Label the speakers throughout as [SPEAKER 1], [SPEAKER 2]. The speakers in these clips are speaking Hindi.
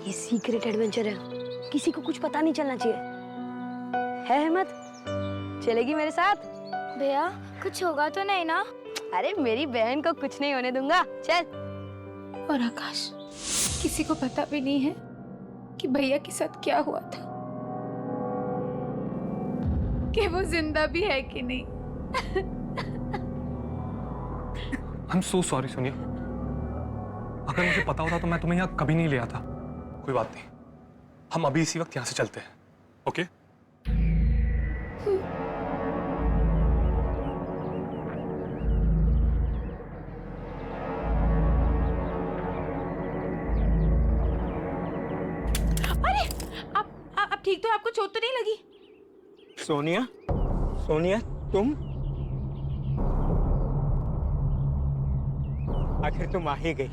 [SPEAKER 1] ये सीक्रेट एडवेंचर है, किसी को कुछ पता नहीं चलना चाहिए। है हिम्मत? चलेगी मेरे साथ?
[SPEAKER 2] भैया कुछ होगा तो नहीं ना?
[SPEAKER 1] अरे मेरी बहन को कुछ नहीं होने दूंगा, चल।
[SPEAKER 3] और आकाश, किसी को पता भी नहीं है कि भैया के साथ क्या हुआ था, कि वो जिंदा भी है कि नहीं।
[SPEAKER 4] I'm so sorry Sonia. अगर मुझे पता होता तो मैं तुम्हें यहाँ कभी नहीं ले आता। कोई बात नहीं, हम अभी इसी वक्त यहाँ से चलते हैं, ओके?
[SPEAKER 3] अरे आप ठीक तो? आपको चोट तो नहीं लगी?
[SPEAKER 5] सोनिया, सोनिया तुम आखिर तुम आ ही गई।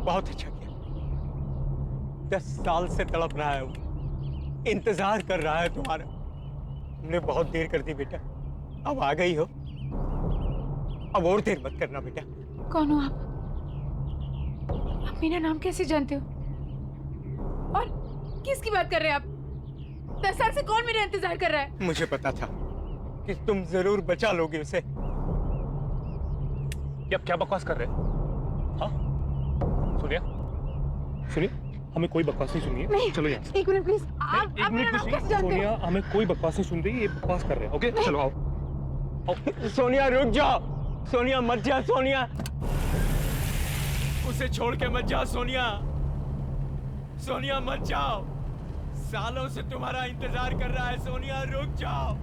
[SPEAKER 5] बहुत अच्छा किया। 10 साल से तड़प रहा है वो, इंतजार कर रहा है तुम्हारा। तुमने बहुत देर कर दी बेटा, अब आ गई हो। अब और देर मत करना बेटा।
[SPEAKER 3] कौन हो आप? आप मेरा नाम कैसे जानते हो? और किसकी बात कर रहे हैं आप? 10 साल से कौन मेरा इंतजार कर रहा है?
[SPEAKER 5] मुझे पता था कि तुम जरूर बचा लोगे उसे।
[SPEAKER 4] ये आप क्या बकवास कर रहे हैं? हाँ सोनिया, सुनिए, हमें कोई बकवास नहीं सुनिए।
[SPEAKER 3] नहीं,
[SPEAKER 4] चलो यहाँ से।
[SPEAKER 3] एक मिनट प्लीज। आप मेरा नाम कैसे जानते हो?
[SPEAKER 4] सोनिया, हमें कोई बकवास नहीं सुन रही, ये बकवास कर रहे हैं, ओके? चलो आओ।
[SPEAKER 5] सोनिया रुक जाओ, सोनिया मत जा। सोनिया, उसे छोड़ के मत जा। सोनिया, सोनिया मत जाओ। सालों से तुम्हारा इंतजार कर रहा है। सोनिया रुक जाओ।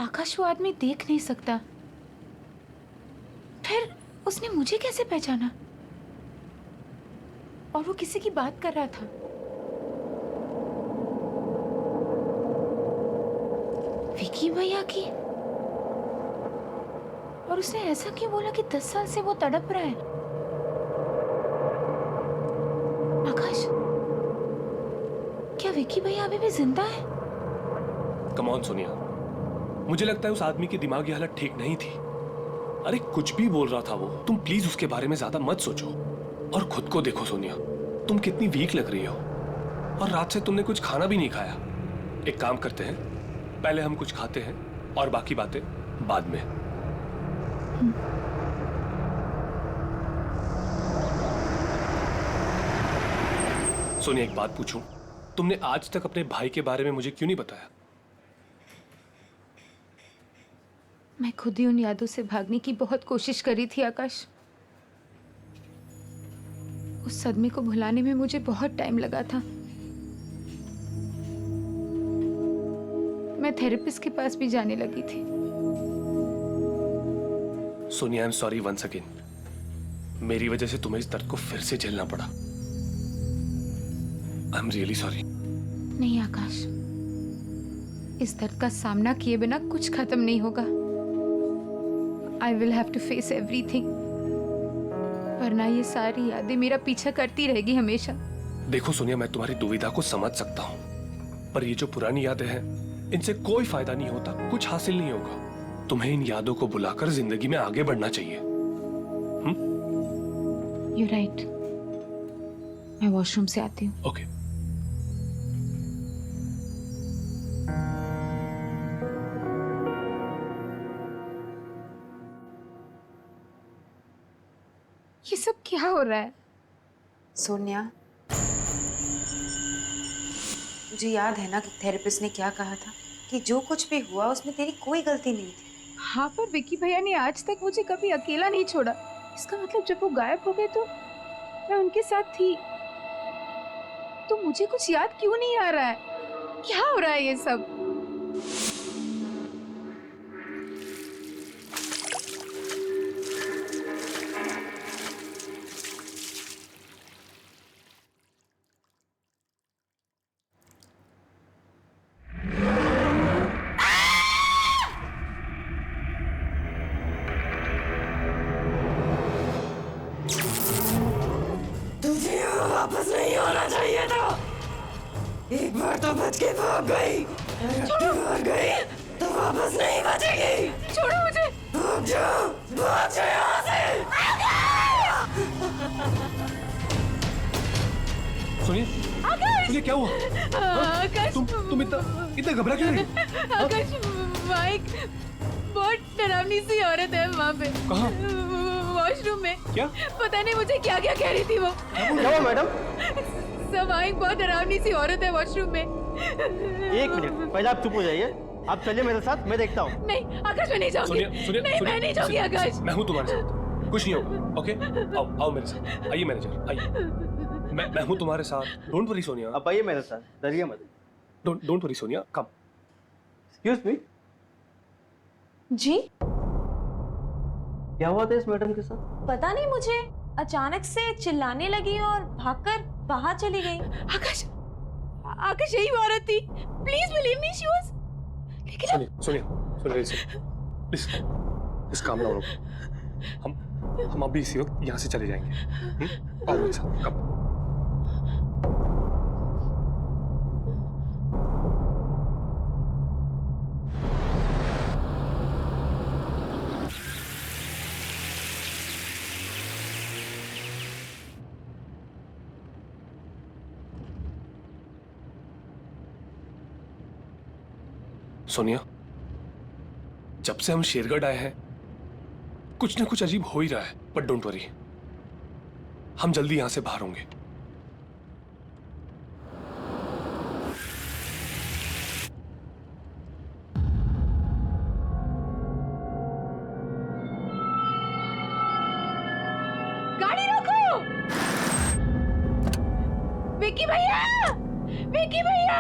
[SPEAKER 3] आकाश वो आदमी देख नहीं सकता, फिर उसने मुझे कैसे पहचाना? और वो किसी की बात कर रहा था। विकी भैया की। और उसने ऐसा क्यों बोला कि 10 साल से वो तड़प रहा है? आकाश, क्या विकी भैया अभी भी जिंदा है?
[SPEAKER 6] कम ऑन सोनिया, मुझे लगता है उस आदमी की दिमागी हालत ठीक नहीं थी। अरे कुछ भी बोल रहा था वो। तुम प्लीज उसके बारे में ज्यादा मत सोचो और खुद को देखो सोनिया, तुम कितनी वीक लग रही हो और रात से तुमने कुछ खाना भी नहीं खाया। एक काम करते हैं, पहले हम कुछ खाते हैं और बाकी बातें बाद में। सोनिया एक बात पूछूं, तुमने आज तक अपने भाई के बारे में मुझे क्यों नहीं बताया?
[SPEAKER 3] मैं खुद ही उन यादों से भागने की बहुत कोशिश करी थी आकाश। उस सदमे को भुलाने में मुझे बहुत टाइम लगा था। मैं थेरेपिस्ट के पास भी जाने लगी थी।
[SPEAKER 6] Sonia, I am sorry once again. मेरी वजह से तुम्हें इस दर्द को फिर से झेलना पड़ा। I am really sorry.
[SPEAKER 3] नहीं आकाश, इस दर्द का सामना किए बिना कुछ खत्म नहीं होगा। I will have to face everything, वरना ये सारी यादें मेरा पीछा करती रहेगी हमेशा।
[SPEAKER 6] देखो सोनिया, मैं तुम्हारी दुविधा को समझ सकता हूँ, पर ये जो पुरानी यादें हैं, इनसे कोई फायदा नहीं होता, कुछ हासिल नहीं होगा। तुम्हें इन यादों को बुलाकर जिंदगी में आगे बढ़ना चाहिए।
[SPEAKER 3] You're right. मैं वॉशरूम से आती हूँ।
[SPEAKER 6] ओके।
[SPEAKER 3] ये सब क्या हो रहा है?
[SPEAKER 7] सोनिया, मुझे याद है ना कि थेरेपिस्ट ने क्या कहा था कि जो कुछ भी हुआ उसमें तेरी कोई गलती नहीं थी।
[SPEAKER 3] हाँ, पर विकी भैया ने आज तक मुझे कभी अकेला नहीं छोड़ा। इसका मतलब जब वो गायब हो गए तो मैं उनके साथ थी। तो मुझे कुछ याद क्यों नहीं आ रहा है? क्या हो रहा है ये सब?
[SPEAKER 5] वापस नहीं होना चाहिए था। एक बार तो बच के भाग गई, भाग गई तो वापस नहीं बचेगी।
[SPEAKER 3] छोड़ो मुझे।
[SPEAKER 6] सुनिए सुनिए, क्या हुआ?
[SPEAKER 3] आकाश,
[SPEAKER 6] तुम इतना घबरा क्यों रही?
[SPEAKER 3] आकाश, माइक बहुत डरावनी सी औरत है वहाँ पे।
[SPEAKER 6] कहाँ?
[SPEAKER 3] वॉशरूम में।
[SPEAKER 6] क्या?
[SPEAKER 3] पता नहीं मुझे क्या क्या कह रही थी वो।
[SPEAKER 8] क्या हुआ मैडम?
[SPEAKER 3] सब माइक बहुत डरावनी सी औरत है वॉशरूम में।
[SPEAKER 8] एक मिनट, पहले आप चुप हो जाइए। आप चलिए मेरे साथ, मैं देखता हूँ।
[SPEAKER 3] नहीं आकाश, मैं नहीं जाऊंगी।
[SPEAKER 6] सुनिए
[SPEAKER 3] नहीं, मैं नहीं जाऊंगी आकाश।
[SPEAKER 6] मैं हूँ तुम्हारे साथ, कुछ नहीं होगा। ओके, आओ मेरे साथ। आइए मैनेजर, आइए। मैं हूँ तुम्हारे साथ। Don't worry Sonia.
[SPEAKER 8] आप आइए मेरे साथ, डरिए मत।
[SPEAKER 6] Don't worry Sonia, come.
[SPEAKER 8] Excuse me,
[SPEAKER 2] जी
[SPEAKER 8] क्या हुआ था इस मैडम के साथ?
[SPEAKER 2] पता नहीं मुझे, अचानक से चिल्लाने लगी और भागकर बाहर चली गई।
[SPEAKER 3] आकाश, आकाश यही वो औरत थी। Please believe me, she was. लेकिन
[SPEAKER 6] सुनिए प्लीज काम डाउन। हम अभी इसी वक्त यहाँ से चले जाएंगे। आओ मेरे साथ, कम। सोनिया, जब से हम शेरगढ़ आए हैं कुछ ना कुछ अजीब हो ही रहा है, बट डोंट वरी, हम जल्दी यहां से बाहर होंगे।
[SPEAKER 3] गाड़ी रोको। विक्की भैया, विक्की भैया,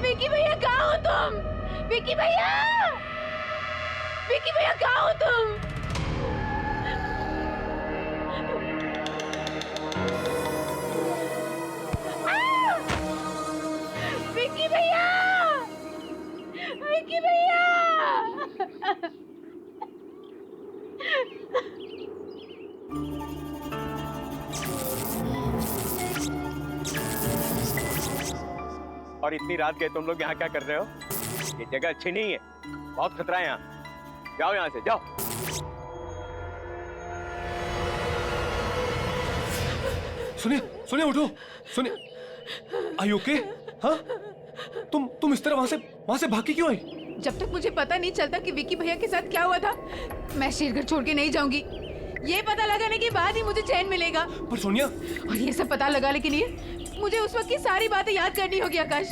[SPEAKER 3] विक्की भैया कहाँ हो तुम? विक्की भैया, विक्की भैया कहाँ हो तुम? विक्की भैया, विक्की भैया।
[SPEAKER 5] और इतनी रात गए तुम लोग यहाँ क्या कर रहे हो? ये जगह अच्छी नहीं है, बहुत खतरा है यहाँ। जाओ यहाँ से, जाओ।
[SPEAKER 6] सुनिए उठो। सुनिए, आर यू ओके? हाँ, तुम इस तरह वहां से भाग के क्यों आई?
[SPEAKER 3] जब तक मुझे पता नहीं चलता कि विक्की भैया के साथ क्या हुआ था, मैं शेरगढ़ छोड़ के नहीं जाऊंगी। ये पता लगाने के बाद ही मुझे चैन मिलेगा।
[SPEAKER 6] पर सोनिया,
[SPEAKER 3] और ये सब पता लगाने के लिए मुझे उस वक्त की सारी बातें याद करनी होगी आकाश,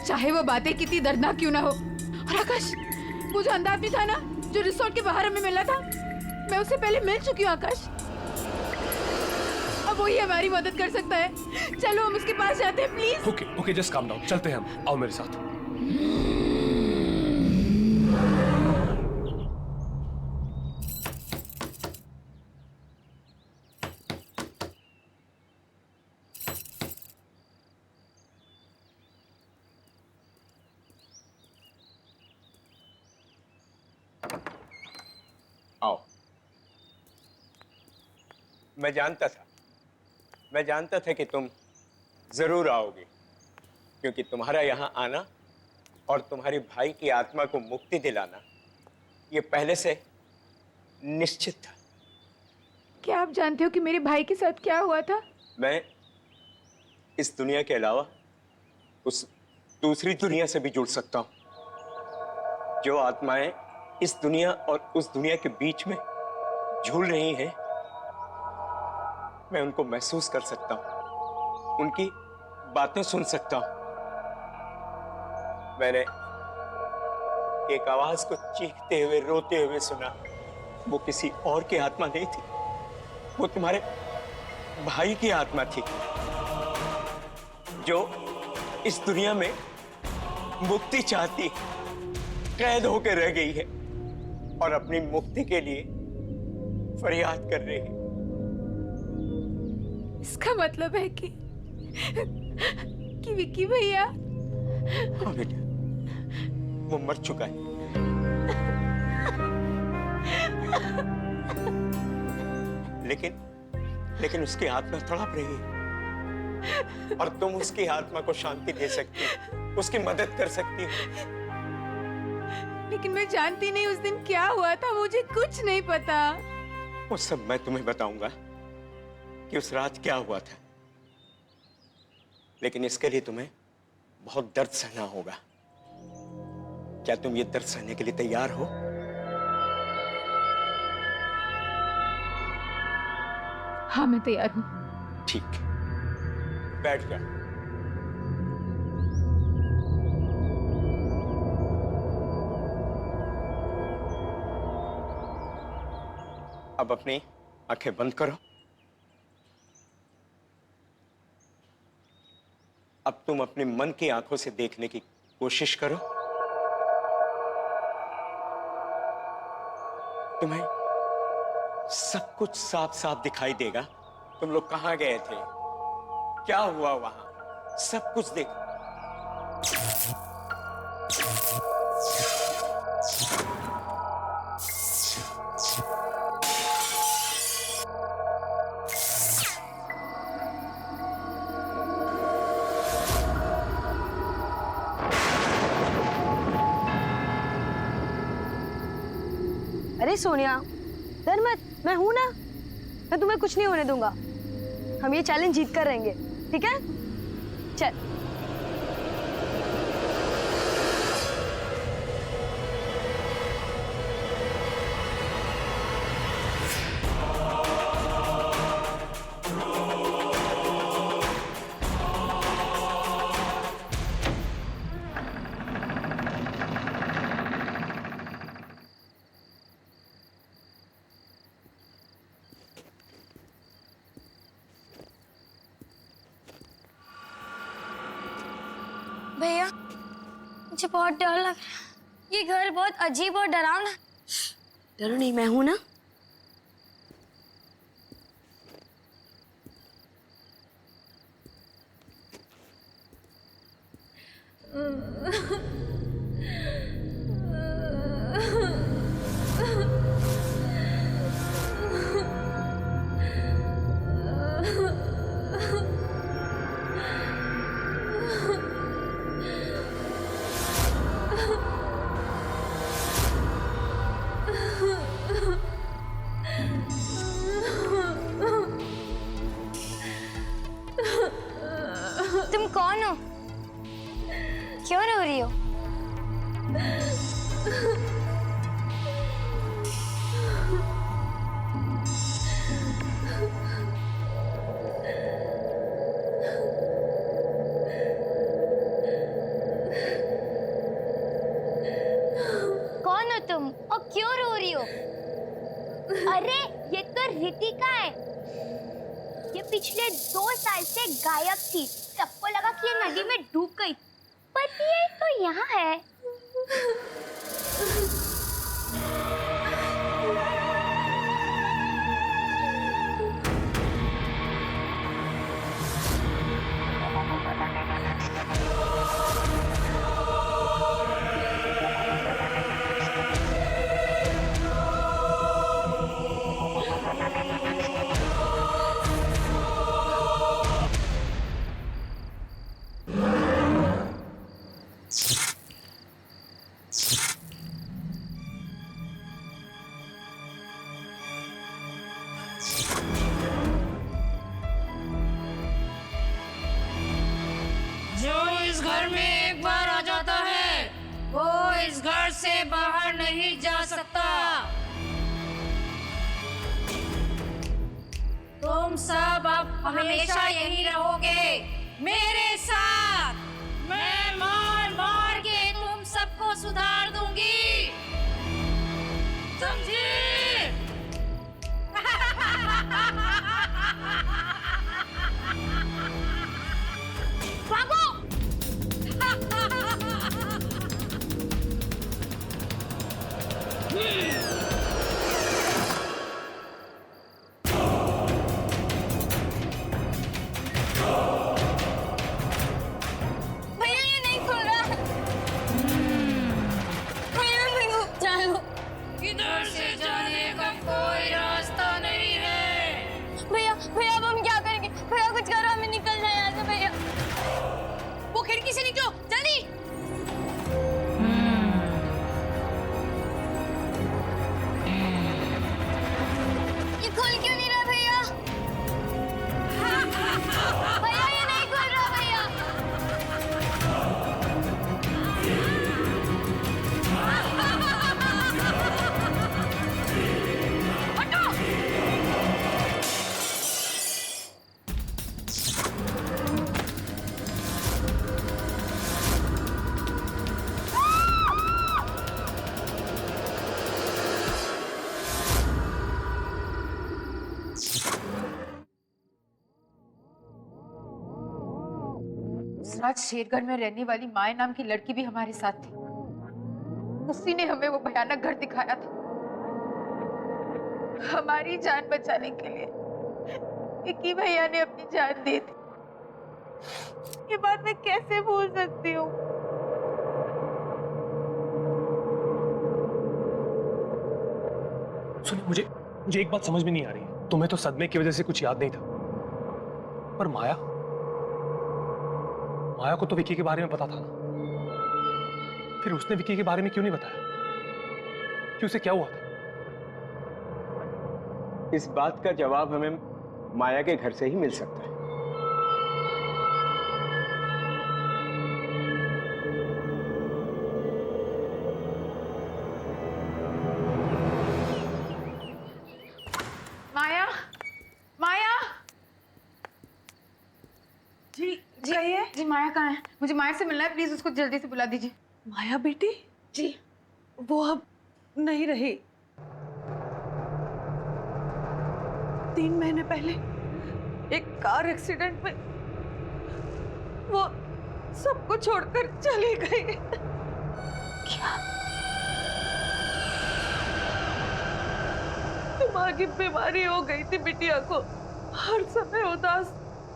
[SPEAKER 3] चाहे वो बातें कितनी दर्दनाक क्यों ना हो। और आकाश, वो जो अंधा आदमी था ना, जो रिसोर्ट के बाहर हमें मिला था, मैं उससे पहले मिल चुकी हूँ आकाश। अब वही हमारी मदद कर सकता है। चलो हम उसके पास जाते हैं, please.
[SPEAKER 6] Okay, just calm down, चलते हैं हम। आओ मेरे साथ।
[SPEAKER 5] आओ। मैं जानता था कि तुम जरूर आओगे, क्योंकि तुम्हारा यहाँ आना और तुम्हारे भाई की आत्मा को मुक्ति दिलाना ये पहले से निश्चित था।
[SPEAKER 3] क्या आप जानते हो कि मेरे भाई के साथ क्या हुआ था?
[SPEAKER 5] मैं इस दुनिया के अलावा उस दूसरी दुनिया से भी जुड़ सकता हूँ। जो आत्माएं इस दुनिया और उस दुनिया के बीच में झूल रही हैं, मैं उनको महसूस कर सकता हूँ, उनकी बातें सुन सकता हूँ। मैंने एक आवाज को चीखते हुए, रोते हुए सुना। वो किसी और की आत्मा नहीं थी, वो तुम्हारे भाई की आत्मा थी, जो इस दुनिया में मुक्ति चाहती, कैद होकर रह गई है और अपनी मुक्ति के लिए फरियाद कर रही है।
[SPEAKER 3] इसका मतलब है कि विक्की भैया।
[SPEAKER 5] हाँ बेटा, वो मर चुका है। लेकिन उसकी आत्मा तड़प रही है और तुम उसकी आत्मा को शांति दे सकती हो, उसकी मदद कर सकती हो।
[SPEAKER 3] लेकिन मैं जानती नहीं उस दिन क्या हुआ था, मुझे कुछ नहीं पता।
[SPEAKER 5] वो सब मैं तुम्हें बताऊंगा कि उस रात क्या हुआ था, लेकिन इसके लिए तुम्हें बहुत दर्द सहना होगा। क्या तुम ये दर्द सहने के लिए तैयार हो?
[SPEAKER 3] हाँ मैं तैयार हूँ।
[SPEAKER 5] ठीक, बैठ जा। अब अपनी आंखें बंद करो। अब तुम अपने मन की आंखों से देखने की कोशिश करो। तुम्हें सब कुछ साफ साफ दिखाई देगा। तुम लोग कहां गए थे, क्या हुआ वहां, सब कुछ देखो।
[SPEAKER 1] अरे सोनिया, डर मत, मैं हूं ना, मैं तुम्हें कुछ नहीं होने दूंगा। हम ये चैलेंज जीत कर रहेंगे, ठीक है? चल।
[SPEAKER 9] भैया मुझे बहुत डर लग रहा है। ये घर बहुत अजीब और डरावना।
[SPEAKER 1] डरो नहीं, मैं हूं ना।
[SPEAKER 9] तुम कौन हो? क्यों रो रही हो? कौन हो तुम और क्यों रो रही हो? अरे ये तो रितिका है। ये पिछले 2 साल से गायब थी। सबको लगा कि ये नदी में डूब गई, पर ये तो यहाँ है।
[SPEAKER 10] जो इस घर में एक बार आ जाता है वो इस घर से बाहर नहीं जा सकता। तुम सब अब हमेशा यही रहोगे मेरे साथ। मैं मार मार के तुम सबको सुधार दूंगी, समझी?
[SPEAKER 9] भागो! भैया ये नहीं खुल रहा। भैया भैया चलो।
[SPEAKER 10] इधर से जाने का कोई रास्ता नहीं है।
[SPEAKER 9] भैया भैया अब हम क्या करेंगे? भैया कुछ करो, हमें निकलना है यहाँ से। भैया वो खिड़की से निकलो जल्दी।
[SPEAKER 3] उस रात शेरगढ़ में रहने वाली माया नाम की लड़की भी हमारे साथ थी। उसी ने हमें वो भयानक घर दिखाया था। हमारी जान बचाने के लिए विक्की भैया ने अपनी जान दी थी। ये बात मैं कैसे भूल सकती हूँ?
[SPEAKER 6] सुनिए, मुझे एक बात समझ में नहीं आ रही है। तुम्हें तो सदमे की वजह से कुछ याद नहीं था, पर माया को तो विक्की के बारे में पता था ना। फिर उसने विक्की के बारे में क्यों नहीं बताया कि उसे क्या हुआ था?
[SPEAKER 5] इस बात का जवाब हमें माया के घर से ही मिल सकता है।
[SPEAKER 3] माया, माया।
[SPEAKER 11] जी कहिए।
[SPEAKER 3] जी माया कहाँ है? मुझे माया से मिलना है, प्लीज उसको जल्दी से बुला दीजिए।
[SPEAKER 11] माया बेटी?
[SPEAKER 3] जी।
[SPEAKER 11] वो अब नहीं रही। 3 महीने पहले एक कार एक्सीडेंट में वो सबको छोड़कर चली गई।
[SPEAKER 3] क्या?
[SPEAKER 11] दिमागी बीमारी हो गई थी बिटिया को। हर समय उदास,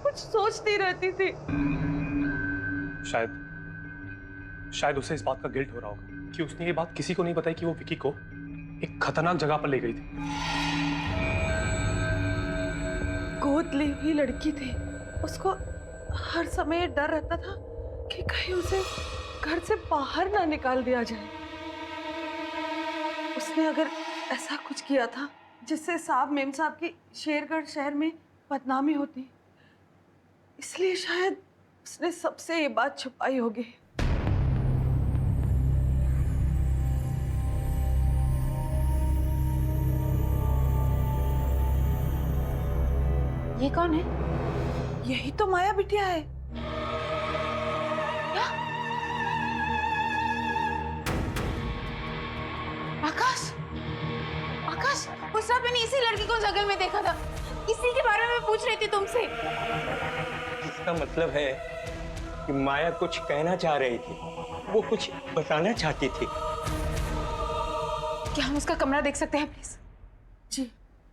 [SPEAKER 11] कुछ सोचती रहती थी।
[SPEAKER 6] शायद उसे इस बात का गिल्ट हो रहा होगा कि उसने ये बात किसी को नहीं बताई कि वो विक्की को एक खतरनाक जगह पर ले गई थी।
[SPEAKER 11] गोद ली हुई लड़की थी। उसको हर समय डर रहता था कि कहीं उसे घर से बाहर ना निकाल दिया जाए। उसने अगर ऐसा कुछ किया था जिससे साहब मेम साहब की शेरगढ़ शहर में बदनामी होती, इसलिए शायद उसने सबसे ये बात छुपाई होगी।
[SPEAKER 3] ये कौन है?
[SPEAKER 11] यही तो माया बिटिया है।
[SPEAKER 3] क्या? आकाश, आकाश, उस रात मैंने इसी लड़की को जंगल में देखा था। इसी के बारे में मैं पूछ रही थी तुमसे।
[SPEAKER 5] इसका मतलब है कि माया कुछ कहना चाह रही थी, वो कुछ बताना चाहती थी।
[SPEAKER 3] क्या हम उसका कमरा देख सकते हैं प्लीज?
[SPEAKER 11] जी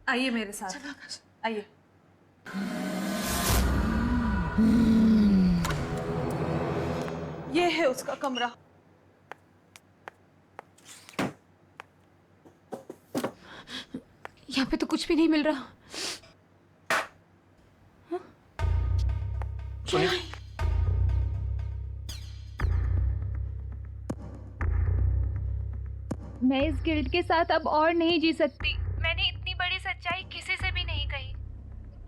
[SPEAKER 11] आइए मेरे साथ।
[SPEAKER 3] चलो आकाश।
[SPEAKER 11] आइए। ये है उसका कमरा।
[SPEAKER 3] यहाँ पे तो कुछ भी नहीं मिल रहा।
[SPEAKER 6] सुनिए,
[SPEAKER 12] मैं इस गिल्ट के साथ अब और नहीं जी सकती। मैंने इतनी बड़ी सच्चाई किसी से भी नहीं कही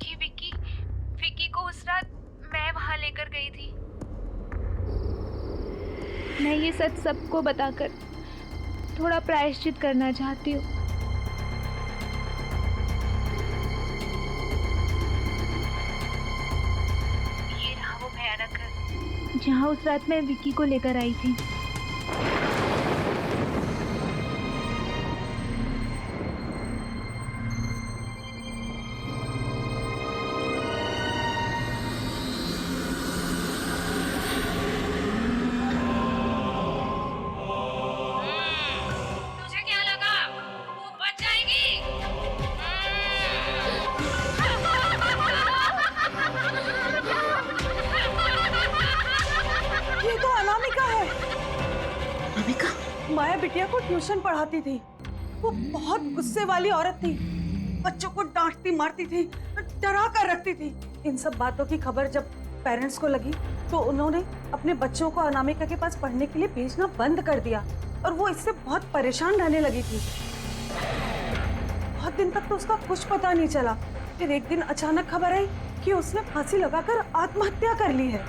[SPEAKER 12] कि विक्की को उस रात मैं वहां लेकर गई थी। मैं ये सच सबको बताकर थोड़ा प्रायश्चित करना चाहती हूँ। ये रहा वो भयानक घर जहाँ उस रात मैं विक्की को लेकर आई थी।
[SPEAKER 11] माया बिटिया को ट्यूशन पढ़ाती थी। वो बहुत गुस्से वाली औरत थी। बच्चों को डांटती मारती थी, डरा कर रखती थी। इन सब बातों की खबर जब पेरेंट्स को लगी तो उन्होंने अपने बच्चों को अनामिका के पास पढ़ने के लिए भेजना बंद कर दिया और वो इससे बहुत परेशान रहने लगी थी। बहुत दिन तक तो उसका कुछ पता नहीं चला। फिर एक दिन अचानक खबर आई कि उसने फांसी लगाकर आत्महत्या कर ली है।